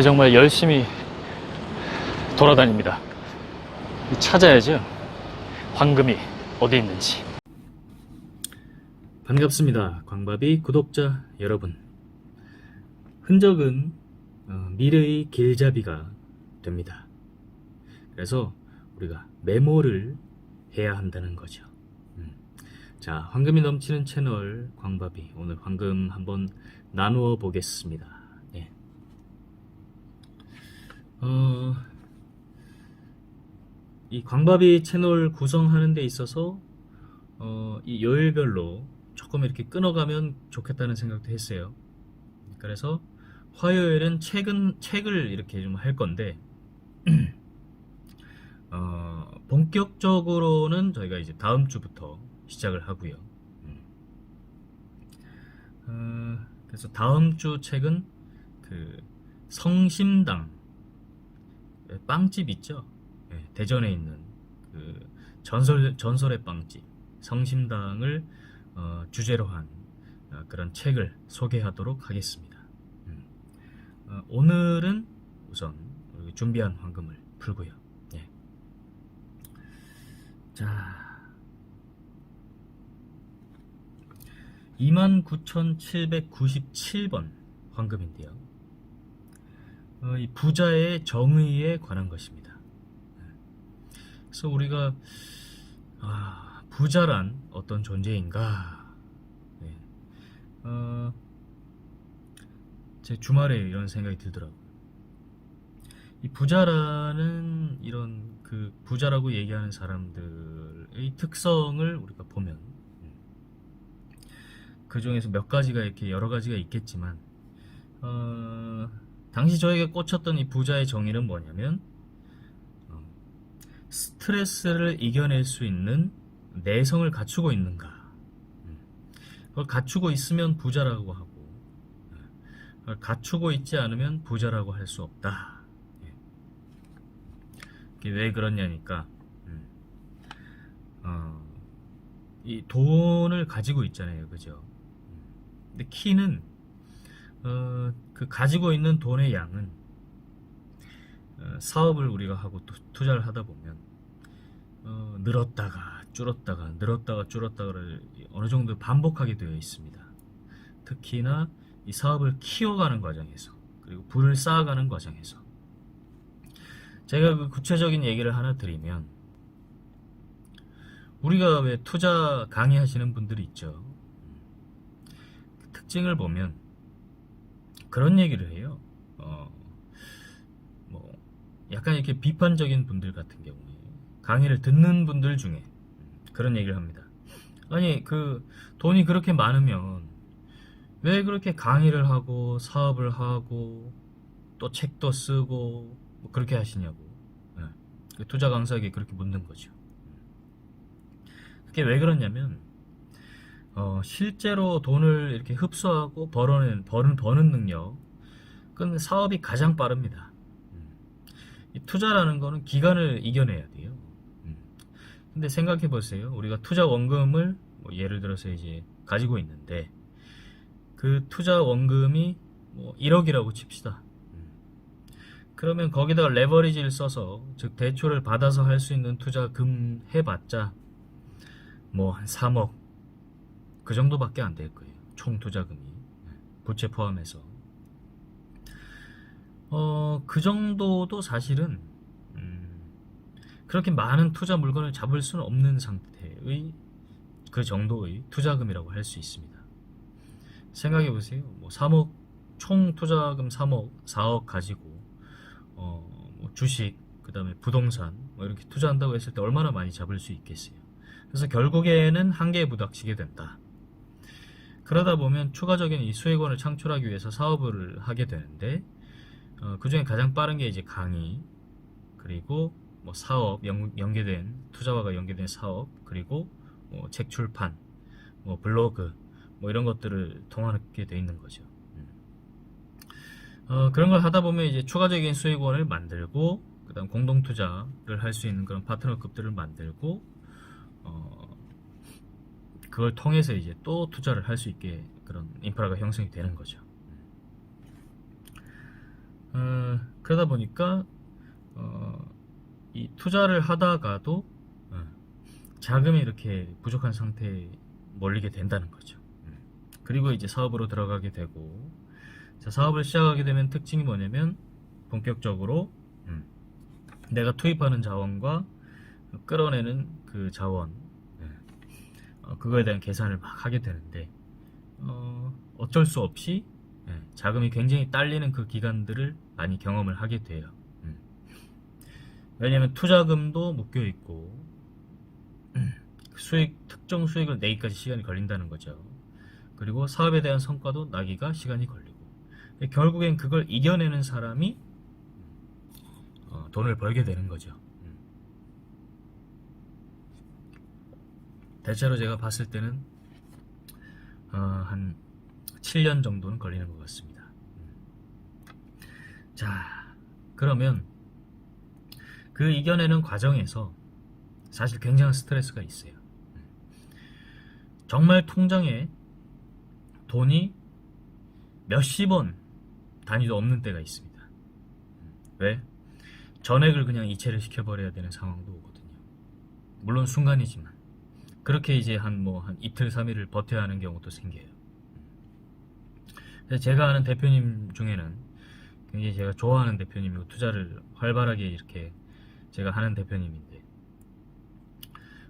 정말 열심히 돌아다닙니다. 찾아야죠. 황금이 어디 있는지. 반갑습니다. 광밥이 구독자 여러분. 흔적은 미래의 길잡이가 됩니다. 그래서 우리가 메모를 해야 한다는 거죠. 자, 황금이 넘치는 채널 광밥이 오늘 황금 한번 나누어 보겠습니다. 네. 이 광밥이 채널 구성하는 데 있어서 이 요일별로 조금 이렇게 끊어가면 좋겠다는 생각도 했어요. 그래서 화요일은 책을 이렇게 좀 할 건데 본격적으로는 저희가 이제 다음 주부터 시작을 하고요. 그래서 다음 주 책은 그 성심당 빵집 있죠? 네, 대전에 있는 그 전설의 빵집 성심당을 주제로 한 그런 책을 소개하도록 하겠습니다. 오늘은 우선 준비한 황금을 풀고요. 네. 자, 29,797번 황금인데요. 이 부자의 정의에 관한 것입니다. 그래서 우리가 부자란 어떤 존재인가? 네. 제 주말에 이런 생각이 들더라고요. 이 부자라는 이런 그 부자라고 얘기하는 사람들의 특성을 우리가 보면 그 중에서 몇 가지가 이렇게 여러 가지가 있겠지만 당시 저에게 꽂혔던 이 부자의 정의는 뭐냐면 스트레스를 이겨낼 수 있는 내성을 갖추고 있는가. 그걸 갖추고 있으면 부자라고 하고 그걸 갖추고 있지 않으면 부자라고 할 수 없다. 이게 왜 그러냐니까 이 돈을 가지고 있잖아요, 그죠? 근데 키는 그 가지고 있는 돈의 양은 사업을 우리가 하고 투자를 하다 보면 늘었다가 줄었다가를 어느 정도 반복하게 되어 있습니다. 특히나 이 사업을 키워가는 과정에서 그리고 부를 쌓아가는 과정에서 제가 그 구체적인 얘기를 하나 드리면 우리가 왜 투자 강의하시는 분들이 있죠. 그 특징을 보면 그런 얘기를 해요. 뭐 약간 이렇게 비판적인 분들 같은 경우에 강의를 듣는 분들 중에 그런 얘기를 합니다. 아니 그 돈이 그렇게 많으면 왜 그렇게 강의를 하고 사업을 하고 또 책도 쓰고 뭐 그렇게 하시냐고. 그 투자 강사에게 그렇게 묻는 거죠. 그게 왜 그러냐면 실제로 돈을 이렇게 흡수하고 버는 능력은 사업이 가장 빠릅니다. 이 투자라는 거는 기간을 이겨내야 돼요. 근데 생각해 보세요. 우리가 투자 원금을 뭐 예를 들어서 이제 가지고 있는데 그 투자 원금이 뭐 1억이라고 칩시다. 그러면 거기다가 레버리지를 써서 즉 대출을 받아서 할 수 있는 투자금 해봤자 뭐 한 3억 그 정도밖에 안 될 거예요. 총 투자금이 부채 포함해서 그 정도도 사실은 그렇게 많은 투자 물건을 잡을 수는 없는 상태의 그 정도의 투자금이라고 할 수 있습니다. 생각해 보세요. 뭐 3억 총 투자금 3억 4억 가지고 뭐 주식 그 다음에 부동산 뭐 이렇게 투자한다고 했을 때 얼마나 많이 잡을 수 있겠어요. 그래서 결국에는 한계에 부닥치게 된다. 그러다 보면 추가적인 이 수익원을 창출하기 위해서 사업을 하게 되는데 그 중에 가장 빠른 게 이제 강의 그리고 뭐 사업 연계된 투자와가 연계된 사업 그리고 뭐 책 출판 뭐 블로그 뭐 이런 것들을 통하게 돼 있는 거죠. 그런 걸 하다 보면 이제 추가적인 수익원을 만들고 그다음 공동 투자를 할 수 있는 그런 파트너급들을 만들고 그걸 통해서 이제 또 투자를 할 수 있게 그런 인프라가 형성이 되는 거죠. 그러다 보니까 이 투자를 하다가도 자금이 이렇게 부족한 상태에 몰리게 된다는 거죠. 그리고 이제 사업으로 들어가게 되고, 자, 사업을 시작하게 되면 특징이 뭐냐면 본격적으로 내가 투입하는 자원과 끌어내는 그 자원, 그거에 대한 계산을 막 하게 되는데, 어쩔 수 없이 자금이 굉장히 딸리는 그 기간들을 많이 경험을 하게 돼요. 왜냐하면 투자금도 묶여 있고 특정 수익을 내기까지 시간이 걸린다는 거죠. 그리고 사업에 대한 성과도 나기가 시간이 걸리고, 결국엔 그걸 이겨내는 사람이 돈을 벌게 되는 거죠. 대체로 제가 봤을 때는 한 7년 정도는 걸리는 것 같습니다. 자, 그러면 그 이겨내는 과정에서 사실 굉장한 스트레스가 있어요. 정말 통장에 돈이 몇십 원 단위도 없는 때가 있습니다. 왜? 전액을 그냥 이체를 시켜버려야 되는 상황도 오거든요. 물론 순간이지만 그렇게 이제 한 이틀 3일을 버텨야 하는 경우도 생겨요. 그래서 제가 아는 대표님 중에는 굉장히 제가 좋아하는 대표님이고 투자를 활발하게 이렇게 제가 하는 대표님인데,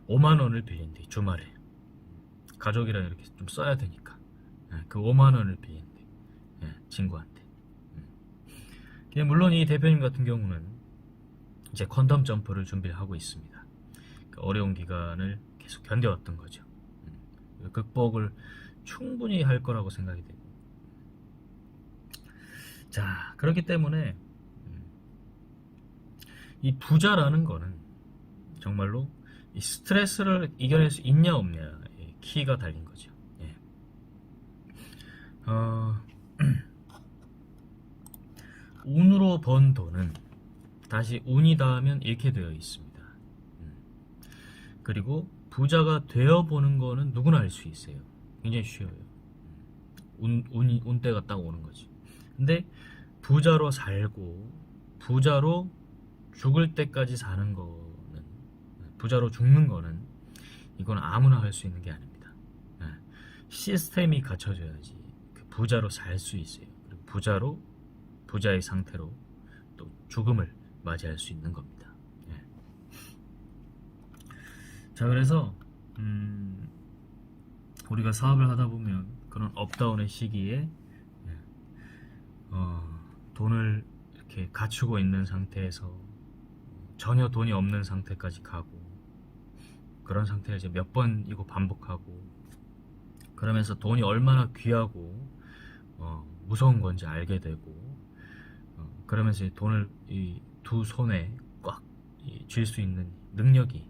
5만 원을 빌린대. 주말에 가족이랑 이렇게 좀 써야 되니까 그 5만 원을 빌린대. 친구한테. 물론 이 대표님 같은 경우는 이제 퀀텀 점프를 준비를 하고 있습니다. 그 어려운 기간을 계속 견뎌왔던 거죠. 극복을 충분히 할 거라고 생각이 되고, 자, 그렇기 때문에 이 부자라는 거는 정말로 이 스트레스를 이겨낼 수 있냐 없냐의 키가 달린 거죠. 운으로 번 돈은 다시 운이 닿으면 잃게 되어 있습니다. 그리고 부자가 되어보는 거는 누구나 할 수 있어요. 굉장히 쉬워요. 운때가 딱 오는 거지. 근데 부자로 살고 부자로 죽을 때까지 사는 거는, 부자로 죽는 거는 이건 아무나 할 수 있는 게 아닙니다. 시스템이 갖춰져야지 그 부자로 살 수 있어요. 그리고 부자의 상태로 또 죽음을 맞이할 수 있는 겁니다. 자, 그래서 우리가 사업을 하다 보면 그런 업다운의 시기에 돈을 이렇게 갖추고 있는 상태에서 전혀 돈이 없는 상태까지 가고, 그런 상태를 이제 몇 번이고 반복하고, 그러면서 돈이 얼마나 귀하고 무서운 건지 알게 되고, 그러면서 돈을 이 두 손에 꽉 쥘 수 있는 능력이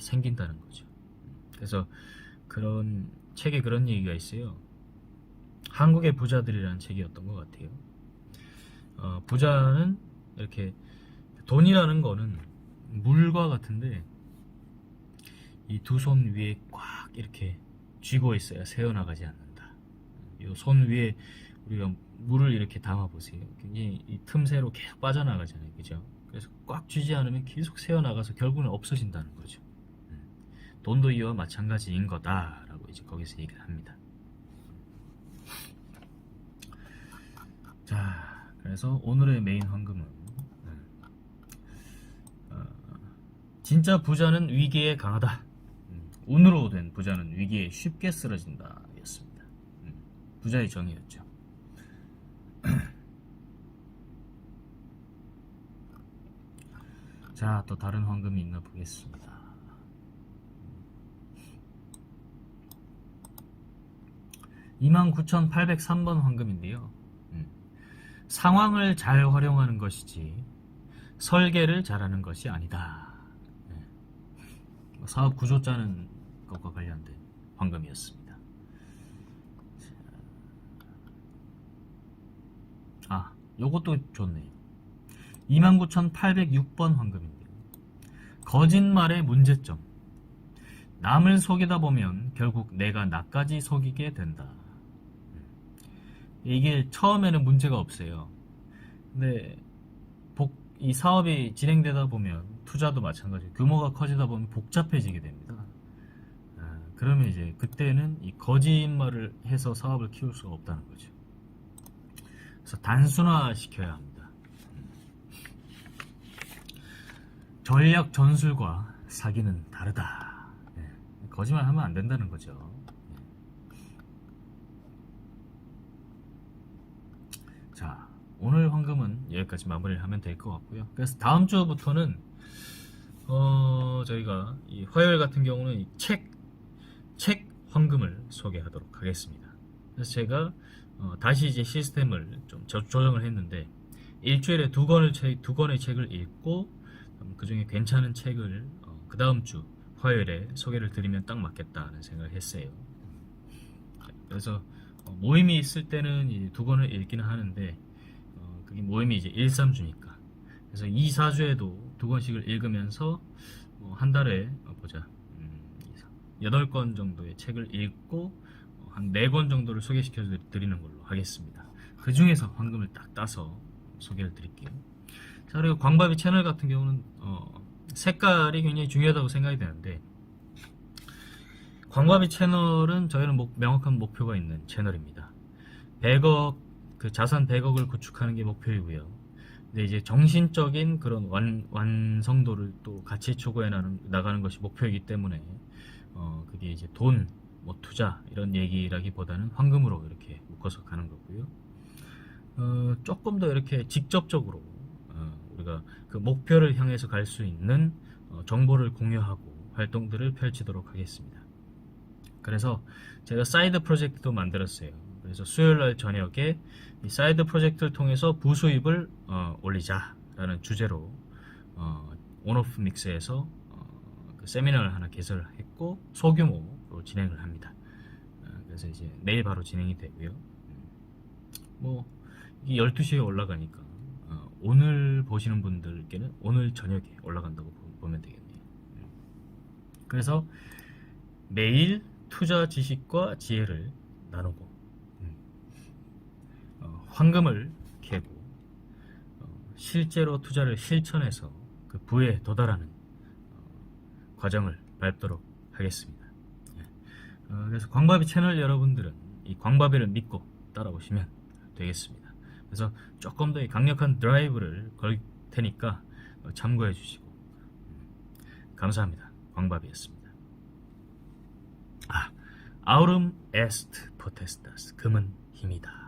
생긴다는 거죠. 그래서 그런 책에 그런 얘기가 있어요. 한국의 부자들이라는 책이었던 것 같아요. 부자는 이렇게, 돈이라는 거는 물과 같은데 이 두 손 위에 꽉 이렇게 쥐고 있어야 새어나가지 않는다. 이 손 위에 우리가 물을 이렇게 담아 보세요. 굉장히 이 틈새로 계속 빠져나가잖아요, 그죠? 그래서 꽉 쥐지 않으면 계속 새어나가서 결국은 없어진다는 거죠. 돈도 이와 마찬가지인 거다라고 이제 거기서 얘기를 합니다. 자, 그래서 오늘의 메인 황금은 진짜 부자는 위기에 강하다. 운으로 된 부자는 위기에 쉽게 쓰러진다 였습니다. 부자의 정의였죠. 자, 또 다른 황금이 있나 보겠습니다. 29,803번 황금인데요. 상황을 잘 활용하는 것이지 설계를 잘하는 것이 아니다. 사업 구조 짜는 것과 관련된 황금이었습니다. 요것도 좋네요. 29,806번 황금인데요. 거짓말의 문제점. 남을 속이다 보면 결국 내가 나까지 속이게 된다. 이게 처음에는 문제가 없어요. 근데 이 사업이 진행되다 보면 투자도 마찬가지 규모가 커지다 보면 복잡해지게 됩니다. 그러면 이제 그때는 이 거짓말을 해서 사업을 키울 수가 없다는 거죠. 그래서 단순화 시켜야 합니다. 전략 전술과 사기는 다르다. 거짓말 하면 안 된다는 거죠. 자, 오늘 황금은 여기까지 마무리를 하면 될 것 같고요. 그래서 다음 주부터는 저희가 이 화요일 같은 경우는 이 책 황금을 소개하도록 하겠습니다. 그래서 제가 다시 이제 시스템을 좀 조정을 했는데 일주일에 두 권의 책을 읽고 그 중에 괜찮은 책을 그 다음 주 화요일에 소개를 드리면 딱 맞겠다는 생각을 했어요. 그래서 모임이 있을 때는 이제 두 권을 읽기는 하는데 그게 모임이 이제 1, 3주니까 그래서 2, 4주에도 두 권씩을 읽으면서 한 달에 보자 8권 정도의 책을 읽고 한 4권 정도를 소개시켜 드리는 걸로 하겠습니다. 그 중에서 황금을 딱 따서 소개를 드릴게요. 자, 그리고 광바비 채널 같은 경우는 색깔이 굉장히 중요하다고 생각이 되는데 광바비 채널은 저희는 명확한 목표가 있는 채널입니다. 100억 자산 100억을 구축하는 게 목표이고요. 근데 이제 정신적인 그런 완성도를 또 같이 추구해 나가는 것이 목표이기 때문에 그게 이제 돈, 투자 이런 얘기라기보다는 황금으로 이렇게 묶어서 가는 거고요. 조금 더 이렇게 직접적으로 우리가 그 목표를 향해서 갈 수 있는 정보를 공유하고 활동들을 펼치도록 하겠습니다. 그래서 제가 사이드 프로젝트도 만들었어요. 그래서 수요일날 저녁에 이 사이드 프로젝트를 통해서 부수입을 올리자라는 주제로 온오프 믹스에서 그 세미나를 하나 개설했고 소규모로 진행을 합니다. 그래서 이제 내일 바로 진행이 되고요. 이게 12시에 올라가니까 오늘 보시는 분들께는 오늘 저녁에 올라간다고 보면 되겠네요. 그래서 매일 투자 지식과 지혜를 나누고 황금을 캐고 실제로 투자를 실천해서 그 부에 도달하는 과정을 밟도록 하겠습니다. 그래서 광바비 채널 여러분들은 이 광바비를 믿고 따라오시면 되겠습니다. 그래서 조금 더 강력한 드라이브를 걸 테니까 참고해 주시고 감사합니다. 광바비였습니다. 아우름 에스트 포테스타스 금은 힘이다.